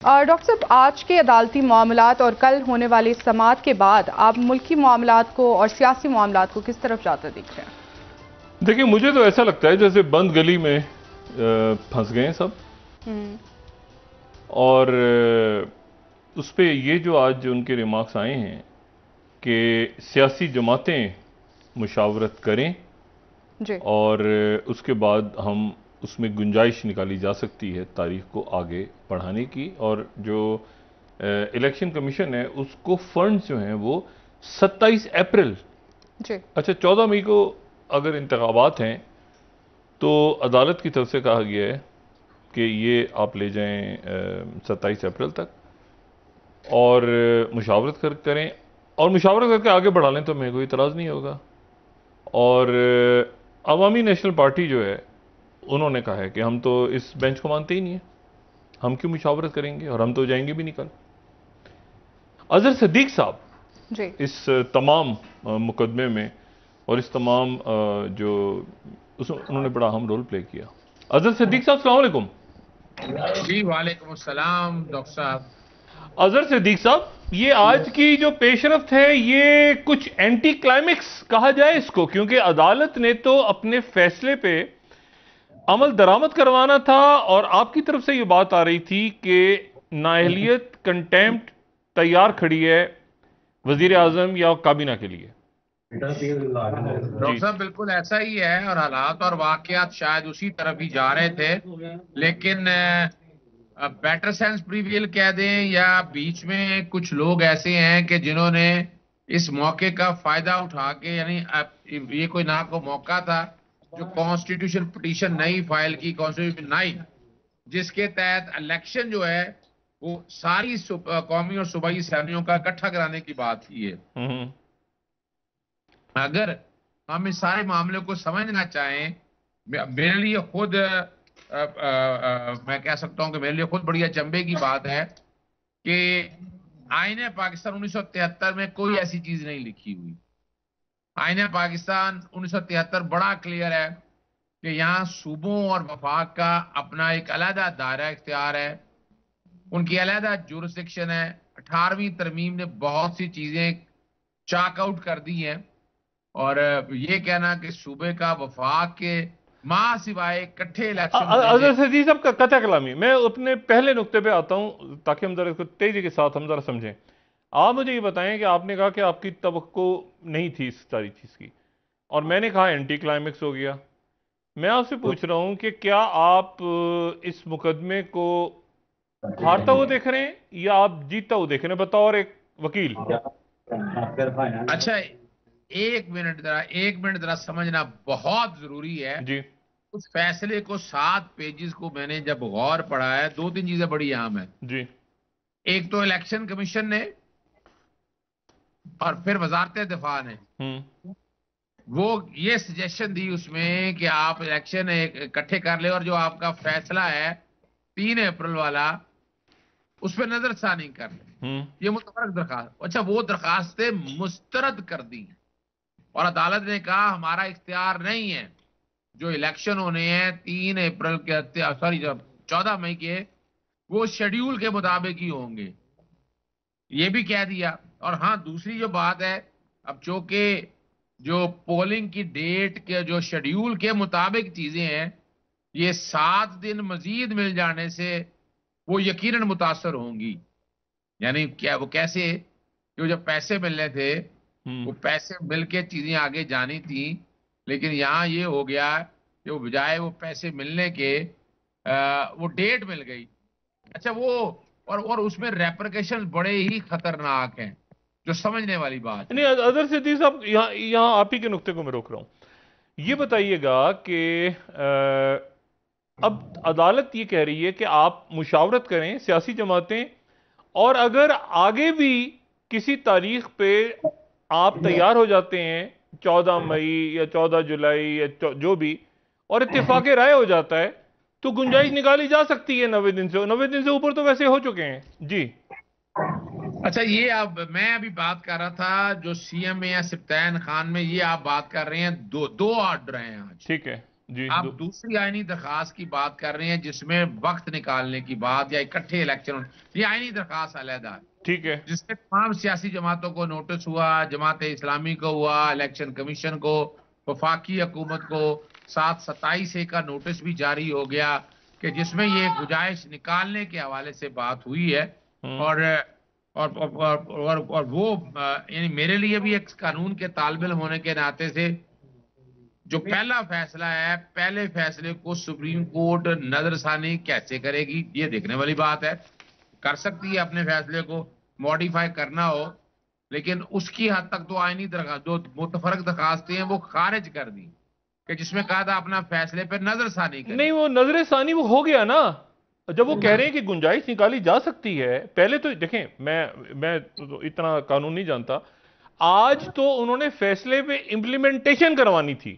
Doctor साहब, आज के अदालती मामलात और कल होने वाली समाअत के बाद आप मुल्की मामलात को और सियासी मामलात को किस तरफ जाते दिख रहे हैं? देखिए, मुझे तो ऐसा लगता है जैसे बंद गली में फंस गए हैं सब। और उस पे ये जो आज उनके रिमार्क्स आए हैं कि सियासी जमातें मुशावरत करें जी। और उसके बाद हम उसमें गुंजाइश निकाली जा सकती है तारीख को आगे बढ़ाने की। और जो इलेक्शन कमीशन है उसको फंड्स जो हैं वो 27 अप्रैल, जी। अच्छा 14 मई को अगर इंतखाबात हैं तो अदालत की तरफ से कहा गया है कि ये आप ले जाएं 27 अप्रैल तक और मुशावरत करें और मुशावरत करके आगे बढ़ा लें तो हमें कोई इतराज़ नहीं होगा। और अवामी नेशनल पार्टी जो है उन्होंने कहा है कि हम तो इस बेंच को मानते ही नहीं है, हम क्यों मुशावरत करेंगे और हम तो जाएंगे भी नहीं कल। अजहर सिद्दीक साहब जी। इस तमाम मुकदमे में और इस तमाम जो उन्होंने बड़ा अहम रोल प्ले किया। अजहर सिद्दीक साहब, अस्सलाम वालेकुम। जी वालेकुम अस्सलाम डॉक्टर साहब। अजहर सिद्दीक साहब, ये आज की जो पेशरफ्त है ये कुछ एंटी क्लाइमेक्स कहा जाए इसको, क्योंकि अदालत ने तो अपने फैसले पे अमल दरामद करवाना था और आपकी तरफ से ये बात आ रही थी कि नाअहलियत कंटेम्प्ट तैयार खड़ी है वजीर आजम या काबीना के लिए। डॉक्टर साहब बिल्कुल ऐसा ही है और हालात और वाकयात शायद उसी तरफ ही जा रहे थे, लेकिन बेटर सेंस प्रीवियल कह दें या बीच में कुछ लोग ऐसे हैं कि जिन्होंने इस मौके का फायदा उठा के, यानी ये कोई ना को मौका था जो कॉन्स्टिट्यूशन पिटीशन नई फाइल की, कॉन्स्टिट्यूशन 9 जिसके तहत इलेक्शन जो है वो सारी कौमी और सूबाई असम्बलियों का इकट्ठा कराने की बात की है। अगर हम इस सारे मामले को समझना चाहें, मेरे लिए खुद मैं कह सकता हूं कि मेरे लिए खुद बड़ी अचंभे की बात है कि आईने पाकिस्तान 1973 में कोई ऐसी चीज नहीं लिखी हुई। आईने पाकिस्तान 1973 बड़ा क्लियर है कि यहाँ सूबों और वफाक का अपना एक अलहदा दायरा इख्तियार है, उनकी अलहदा जुरिस्डिक्शन है। 18वीं तरमीम ने बहुत सी चीजें चाक आउट कर दी हैं और ये कहना कि सूबे का वफाक के मां सिवाय इकट्ठे इलेक्शन अजहर सिद्दीक साहब का कथा कलामी, मैं अपने पहले नुक्ते पे आता हूं ताकि हम जरा इसको तेजी के साथ हम जरा समझें। आप मुझे ये बताएं कि आपने कहा कि आपकी तवक्को नहीं थी इस सारी चीज की और मैंने कहा एंटी क्लाइमेक्स हो गया। मैं आपसे पूछ रहा हूं कि क्या आप इस मुकदमे को हारता हुआ देख रहे हैं या आप जीतता हुआ देख रहे हैं, बतौर एक वकील? अच्छा, एक मिनट जरा समझना बहुत जरूरी है जी। उस फैसले को। 7 पेजेस को मैंने जब गौर पढ़ा है, 2-3 चीजें बड़ी अहम है। जी। एक तो इलेक्शन कमीशन ने और फिर वजारत दिफा ने वो ये सजेशन दी उसमें कि आप इलेक्शन इकट्ठे कर ले और जो आपका फैसला है 3 अप्रैल वाला उस पर नजरसानी कर ले। ये मुतफरक दरखास्त, अच्छा वो दरखास्तें मुस्तरद कर दी और अदालत ने कहा हमारा इख्तियार नहीं है, जो इलेक्शन होने हैं 3 अप्रैल के, सॉरी 14 मई के, वो शेड्यूल के मुताबिक ही होंगे, ये भी कह दिया। और हाँ, दूसरी जो बात है, अब चूंकि जो पोलिंग की डेट के जो शेड्यूल के मुताबिक चीजें हैं, ये 7 दिन मजीद मिल जाने से वो यकीनन मुतासर होंगी। यानी क्या वो कैसे, जो जब पैसे मिलने थे वो पैसे मिलके चीजें आगे जानी थी, लेकिन यहां ये हो गया कि वो बजाय वो पैसे मिलने के वो डेट मिल गई। अच्छा, वो और उसमें रेपरकेशन बड़े ही खतरनाक हैं, जो समझने वाली बात नहीं, अजहर सिद्दीक साहब, यहाँ आप ही के नुक्ते को मैं रोक रहा हूं। ये बताइएगा कि अब अदालत ये कह रही है कि आप मुशावरत करें सियासी जमातें, और अगर आगे भी किसी तारीख पे आप तैयार हो जाते हैं 14 मई या 14 जुलाई या जो भी, और इत्तेफाक राय हो जाता है तो गुंजाइश निकाली जा सकती है 90 दिन से। 90 दिन से ऊपर तो वैसे हो चुके हैं जी। अच्छा, ये अब मैं अभी बात कर रहा था जो सीएम या सिप्तान खान में, ये आप बात कर रहे हैं, दो ऑर्डर हैं आज। ठीक है। जी आप दूसरी आईनी दरखास्त की बात कर रहे हैं जिसमें वक्त निकालने की बात या इकट्ठे इलेक्शन, ये आईनी दरखास्त अलहदा है, ठीक है। जिसमें तमाम सियासी जमातों को नोटिस हुआ, जमात इस्लामी को हुआ, इलेक्शन कमीशन को, वफाकी हुकूमत को 7/27 का नोटिस भी जारी हो गया कि जिसमें ये गुजारिश निकालने के हवाले से बात हुई है। और वो यानी मेरे लिए भी एक कानून के तालिब इल्म होने के नाते से जो पहला फैसला है, पहले फैसले को सुप्रीम कोर्ट नजरसानी कैसे करेगी ये देखने वाली बात है। कर सकती है अपने फैसले को मॉडिफाई करना हो, लेकिन उसकी हद तक तो आईनी दरखास्त जो मुतफरक दरखास्तें हैं वो खारिज कर दी कि जिसमें कहा था अपना फैसले पर नजरसानी करें। नहीं, वो नजरसानी वो हो गया ना, जब वो कह रहे हैं कि गुंजाइश निकाली जा सकती है। पहले तो देखें, मैं तो इतना कानून नहीं जानता, आज तो उन्होंने फैसले पे इंप्लीमेंटेशन करवानी थी।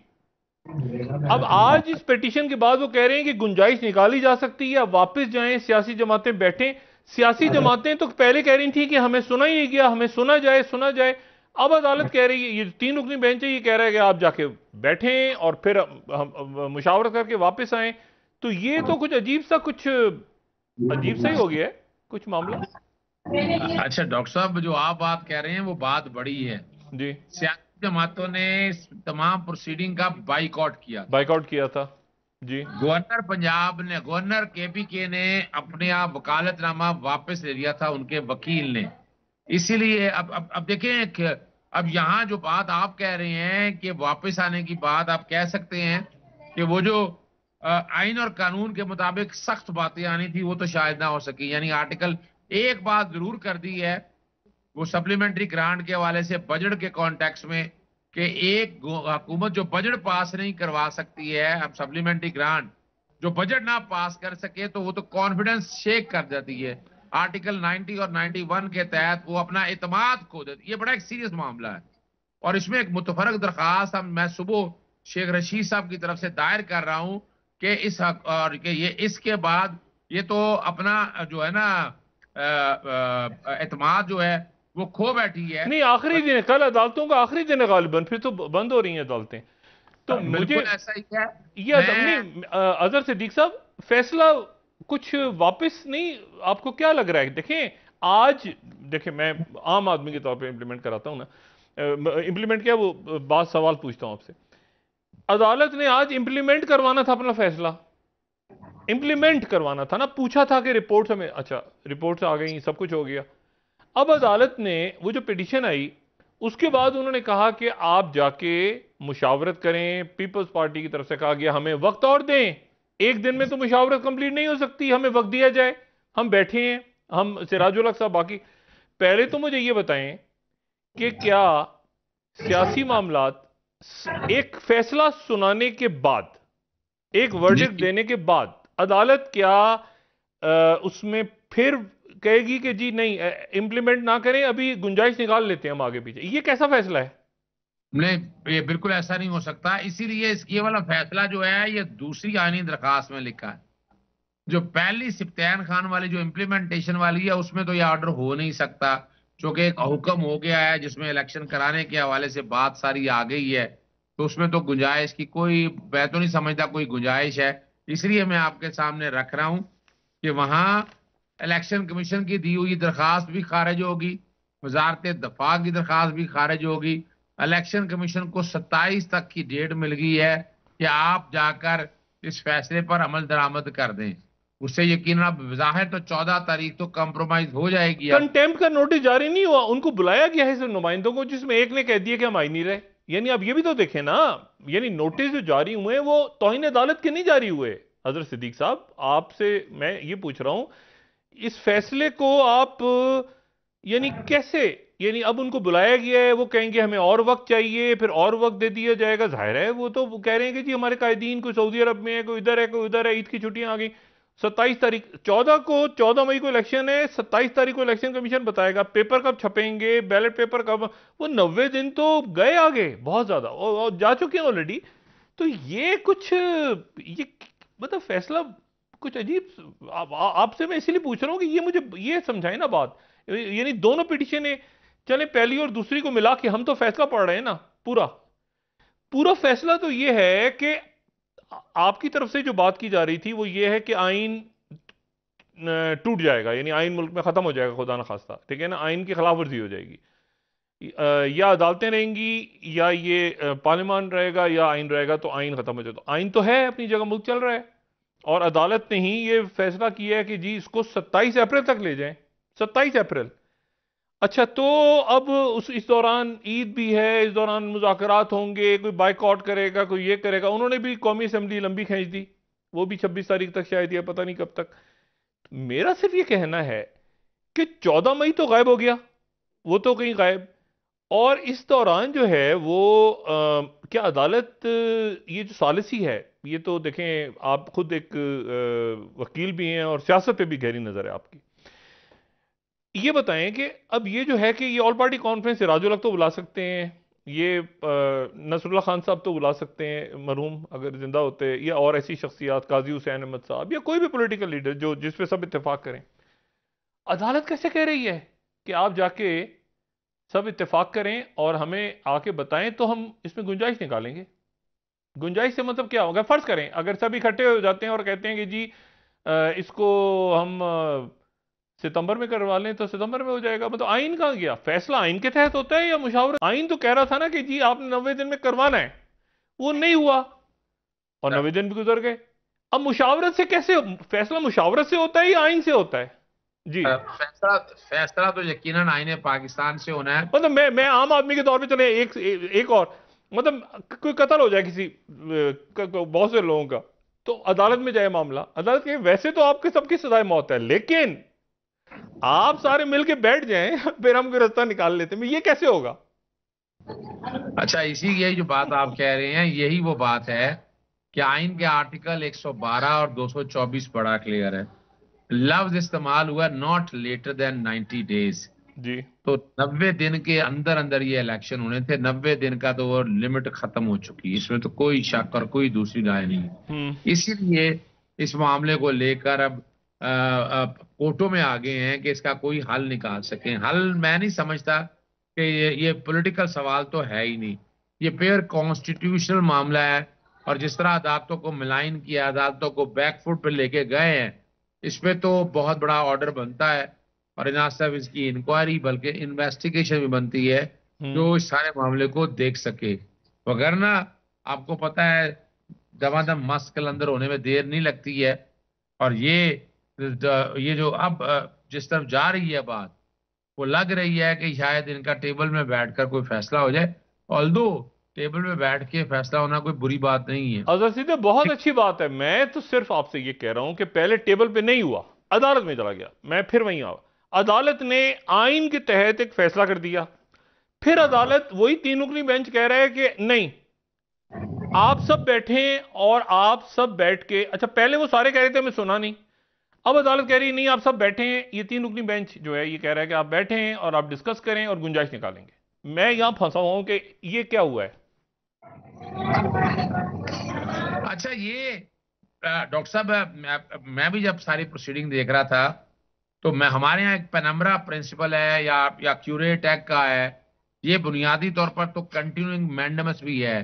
अब आज इस पिटीशन के बाद वो कह रहे हैं कि गुंजाइश निकाली जा सकती है, अब वापस जाएं, सियासी जमातें बैठें। सियासी जमातें तो पहले कह रही थी कि हमें सुना ही नहीं गया, हमें सुना जाए, सुना जाए। अब अदालत कह रही है, ये 3 रुकनी बेंच है, ये कह रहा है कि आप जाके बैठें और फिर हम मुशावरत करके वापस आएं। तो ये तो कुछ अजीब सा ही हो गया है कुछ मामला। अच्छा डॉक्टर साहब, जो आप बात कह रहे हैं वो बात बड़ी है जी, सियासी जमातों ने तमाम प्रोसीडिंग का बाइकआउट किया था जी। गवर्नर पंजाब ने, गवर्नर केपीके ने अपने आप वकालतनामा वापस ले लिया था, उनके वकील ने। इसीलिए अब देखें कि अब यहाँ जो बात आप कह रहे हैं कि वापस आने की बात, आप कह सकते हैं कि वो जो आइन और कानून के मुताबिक सख्त बातें आनी थी वो तो शायद ना हो सकी। यानी आर्टिकल एक बात जरूर कर दी है वो सप्लीमेंट्री ग्रांट के हवाले से बजट के कॉन्टेक्स्ट में कि एक हुकूमत जो बजट पास नहीं करवा सकती है, अब सप्लीमेंट्री ग्रांट जो बजट ना पास कर सके तो वो तो कॉन्फिडेंस शेक कर जाती है। आर्टिकल 90 और 91 के तहत वो अपना एतमाद खो देती। ये बड़ा एक सीरियस मामला है और इसमें एक मुतफरक दरखास्त मैं सुबह शेख रशीद साहब की तरफ से दायर कर रहा हूं कि ये इसके बाद ये तो अपना जो है ना एतमाद जो है वो खो बैठी है। नहीं, आखिरी दिन कल अदालतों का आखिरी दिन है गालिबन, फिर तो बंद हो रही हैं अदालतें। तो मुझे ऐसा ही है। ये नहीं, अजहर सिद्दीक साहब, फैसला कुछ वापस नहीं, आपको क्या लग रहा है? देखें आज, देखें मैं आम आदमी के तौर पे इंप्लीमेंट कराता हूं ना, इंप्लीमेंट क्या, वो बात सवाल पूछता हूं आपसे। अदालत ने आज इंप्लीमेंट करवाना था अपना फैसला, इंप्लीमेंट करवाना था ना। पूछा था कि रिपोर्ट्स हमें, अच्छा रिपोर्ट्स आ गई, सब कुछ हो गया। अब अदालत ने वो जो पिटीशन आई उसके बाद उन्होंने कहा कि आप जाके मुशावरत करें। पीपल्स पार्टी की तरफ से कहा गया हमें वक्त और दें, एक दिन में तो मुशावरत कंप्लीट नहीं हो सकती, हमें वक्त दिया जाए। हम बैठे हैं, हम सिराजुल हक साहब, बाकी पहले तो मुझे ये बताएं कि क्या सियासी मामलात एक फैसला सुनाने के बाद, एक वर्डिक्ट देने के बाद अदालत क्या उसमें फिर कहेगी कि जी नहीं इंप्लीमेंट ना करें, अभी गुंजाइश निकाल लेते हैं हम आगे पीछे? ये कैसा फैसला है? नहीं, ये बिल्कुल ऐसा नहीं हो सकता। इसीलिए ये वाला फैसला जो है ये दूसरी आईनी दरखास्त में लिखा है। जो पहली सिफ्तैन खान वाली जो इम्प्लीमेंटेशन वाली है उसमें तो ये ऑर्डर हो नहीं सकता, क्योंकि एक हुक्म हो गया है जिसमें इलेक्शन कराने के हवाले से बात सारी आ गई है। तो उसमें तो गुंजाइश की कोई, मैं तो नहीं समझता कोई गुंजाइश है। इसलिए मैं आपके सामने रख रहा हूं कि वहां इलेक्शन कमीशन की दी हुई दरखास्त भी खारिज होगी, वजारत दफा की दरखास्त भी खारिज होगी। इलेक्शन कमीशन को 27 तक की डेट मिल गई है कि आप जाकर इस फैसले पर अमल दरामद कर दें। उससे यकीनन जाहिर तो 14 तारीख तो कंप्रोमाइज हो जाएगी। कंटेम्प्ट का नोटिस जारी नहीं हुआ, उनको बुलाया गया है सिर्फ नुमाइंदों को, जिसमें एक ने कह दिया कि हम आ ही नहीं रहे। यानी आप ये भी तो देखें ना, यानी नोटिस जो जारी हुए वो तौहीन अदालत के नहीं जारी हुए। हजरत सिद्दीक साहब, आपसे मैं ये पूछ रहा हूं, इस फैसले को आप यानी कैसे, यानी अब उनको बुलाया गया है, वो कहेंगे हमें और वक्त चाहिए, फिर और वक्त दे दिया जाएगा। जाहिर है वो तो कह रहे हैं कि जी हमारे कायदीन कोई सऊदी अरब में है, कोई इधर है, कोई उधर है, ईद की छुट्टियां आ गई। 27 तारीख, 14 मई को इलेक्शन है, 27 तारीख को इलेक्शन कमीशन बताएगा पेपर कब छपेंगे, बैलेट पेपर कब। वो 90 दिन तो गए आगे बहुत ज्यादा, और जा चुके हैं ऑलरेडी। तो ये कुछ, ये मतलब फैसला कुछ अजीब। आपसे मैं इसीलिए पूछ रहा हूं कि ये मुझे ये समझाए ना बात। यानी दोनों पिटीशनें चले, पहली और दूसरी को मिला के हम तो फैसला पढ़ रहे हैं ना। पूरा फैसला तो ये है कि आपकी तरफ से जो बात की जा रही थी वो ये है कि आइन टूट जाएगा, यानी आइन मुल्क में खत्म हो जाएगा खुदा न खास्ता, ठीक है ना, आइन की खिलाफ वर्जी हो जाएगी। या अदालतें रहेंगी या ये पार्लियामान रहेगा या आइन रहेगा, तो आइन खत्म हो जाएगा। तो आइन तो है अपनी जगह, मुल्क चल रहा है, और अदालत ने ही ये फैसला किया है कि जी इसको 27 अप्रैल तक ले जाएं। 27 अप्रैल। अच्छा, तो अब इस दौरान ईद भी है, इस दौरान मुज़ाकरात होंगे, कोई बाइकआउट करेगा, कोई ये करेगा। उन्होंने भी कौमी असेंबली लंबी खींच दी, वो भी 26 तारीख तक शायद, या पता नहीं कब तक। मेरा सिर्फ ये कहना है कि 14 मई तो गायब हो गया, वो तो कहीं गायब। और इस दौरान जो है वो क्या अदालत, ये जो सालिसी है, ये तो देखें आप खुद एक वकील भी हैं और सियासत पे भी गहरी नजर है आपकी। ये बताएं कि अब ये जो है कि ये ऑल पार्टी कॉन्फ्रेंस सिराजुल हक तो बुला सकते हैं, ये नसरुल्लाह खान साहब तो बुला सकते हैं मरहूम अगर जिंदा होते, या और ऐसी शख्सियात, काजी हुसैन अहमद साहब, या कोई भी पॉलिटिकल लीडर जो जिस पे सब इत्तेफाक करें। अदालत कैसे कह रही है कि आप जाके सब इत्तेफाक करें और हमें आके बताएं तो हम इसमें गुंजाइश निकालेंगे। गुंजाइश से मतलब क्या होगा? फर्ज करें अगर सब इकट्ठे हो जाते हैं और कहते हैं कि जी इसको हम सितंबर में करवा लें, तो सितंबर में हो जाएगा। मतलब आइन कहां गया? फैसला आइन के तहत होता है या मुशावरत? आइन तो कह रहा था ना कि जी आपने 90 दिन में करवाना है, वो नहीं हुआ और 90 दिन भी गुजर गए। अब मुशावरत से कैसे फैसला, मुशावरत से होता है या आइन से होता है? जी फैसला तो यकीनन आईने पाकिस्तान से होना है। मतलब मैं आम आदमी के तौर पे चले एक और, मतलब कोई कत्ल हो जाए किसी बहुत से लोगों का, तो अदालत में जाए मामला, अदालत के वैसे तो आपके सबकी सजाए मौत है, लेकिन आप सारे मिलके बैठ जाएं फिर हम कोई रास्ता निकाल लेते हैं, ये कैसे होगा? अच्छा, इसी यही जो बात आप कह रहे हैं, यही वो बात है कि आइन के आर्टिकल 112 और 224 बड़ा क्लियर है। लफ्ज इस्तेमाल हुआ नॉट लेटर देन 90 डेज जी। तो 90 दिन के अंदर अंदर ये इलेक्शन होने थे। 90 दिन का तो वो लिमिट खत्म हो चुकी है, इसमें तो कोई शक और कोई दूसरी राय नहीं है। इसीलिए इस मामले को लेकर अब कोर्टों में आ गए हैं कि इसका कोई हल निकाल सकें। हल मैं नहीं समझता कि ये पॉलिटिकल सवाल तो है ही नहीं, ये प्योर कॉन्स्टिट्यूशनल मामला है। और जिस तरह अदालतों को मिलाइन किया, अदालतों को बैकफुट पर लेके गए हैं, इस पे तो बहुत बड़ा ऑर्डर बनता है। और ना सिर्फ इसकी इंक्वायरी बल्कि इन्वेस्टिगेशन भी बनती है जो इस सारे मामले को देख सके। वगरना आपको पता है दमादम मस्त कलंदर होने में देर नहीं लगती है। और ये जो अब जिस तरफ जा रही है बात, वो लग रही है कि शायद इनका टेबल में बैठकर कोई फैसला हो जाए। ऑल्दो टेबल में बैठ के फैसला होना कोई बुरी बात नहीं है। अजहर सीधे बहुत अच्छी बात है। मैं तो सिर्फ आपसे ये कह रहा हूं कि पहले टेबल पे नहीं हुआ, अदालत में चला गया, मैं फिर वहीं आऊं। अदालत ने आइन के तहत एक फैसला कर दिया, फिर अदालत वही 3 रुकनी बेंच कह रहा है कि नहीं आप सब बैठे, और आप सब बैठ के, अच्छा पहले वो सारे कह रहे थे हमें सुना नहीं, अब अदालत कह रही है नहीं आप सब बैठे हैं। ये 3 रुकनी बेंच जो है ये कह रहा है कि आप बैठे हैं और आप डिस्कस करें और गुंजाइश निकालेंगे। मैं यहां फंसा हुआ हूं कि ये क्या हुआ है। अच्छा, ये डॉक्टर साहब मैं भी जब सारी प्रोसीडिंग देख रहा था तो मैं, हमारे यहाँ एक पेनम्बरा प्रिंसिपल है या क्यूरेट एक्ट का है, ये बुनियादी तौर पर तो कंटिन्यूइंग मैंडेमस भी है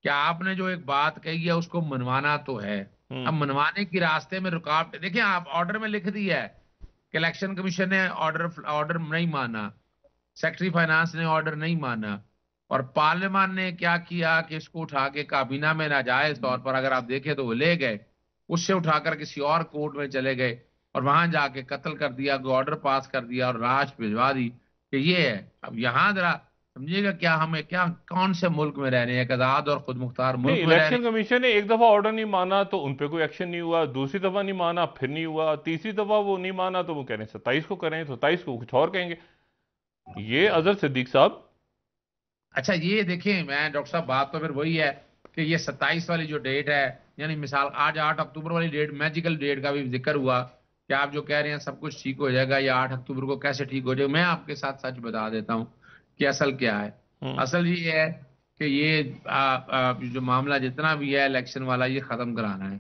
कि आपने जो एक बात कही है उसको मनवाना तो है। अब मनवाने की रास्ते में रुकावट, देखिए आप ऑर्डर में लिख दिया है कि इलेक्शन कमीशन ने ऑर्डर नहीं माना, सेक्रेटरी फाइनेंस ने ऑर्डर नहीं माना, और पार्लियामान ने क्या किया कि इसको उठा के काबीना में नाजायज तौर पर अगर आप देखें तो वो ले गए, उससे उठाकर किसी और कोर्ट में चले गए और वहां जाके कत्ल कर दिया, ऑर्डर पास कर दिया और राश भिजवा दी कि ये है। अब यहां जरा समझिएगा, क्या हमें क्या कौन से मुल्क में रह रहे हैं, एक आजाद और खुद मुख्तार मुल्क में रह रहे हैं। इलेक्शन कमीशन ने एक दफा ऑर्डर नहीं माना तो उन पे कोई एक्शन नहीं हुआ, दूसरी दफा नहीं माना फिर नहीं हुआ, तीसरी दफा वो नहीं माना तो वो कह रहे हैं 27 को करें, 27 को कुछ और कहेंगे। ये अजहर सिद्दीक साहब। अच्छा, ये देखें मैं डॉक्टर साहब, बात तो फिर वही है कि ये 27 वाली जो डेट है, यानी मिसाल आज 8 अक्टूबर वाली डेट, मैजिकल डेट का भी जिक्र हुआ कि आप जो कह रहे हैं सब कुछ ठीक हो जाएगा, या 8 अक्टूबर को कैसे ठीक हो जाएगा। मैं आपके साथ सच बता देता हूं कि असल क्या है। असल ये है कि ये जो मामला जितना भी है इलेक्शन वाला, ये खत्म कराना है।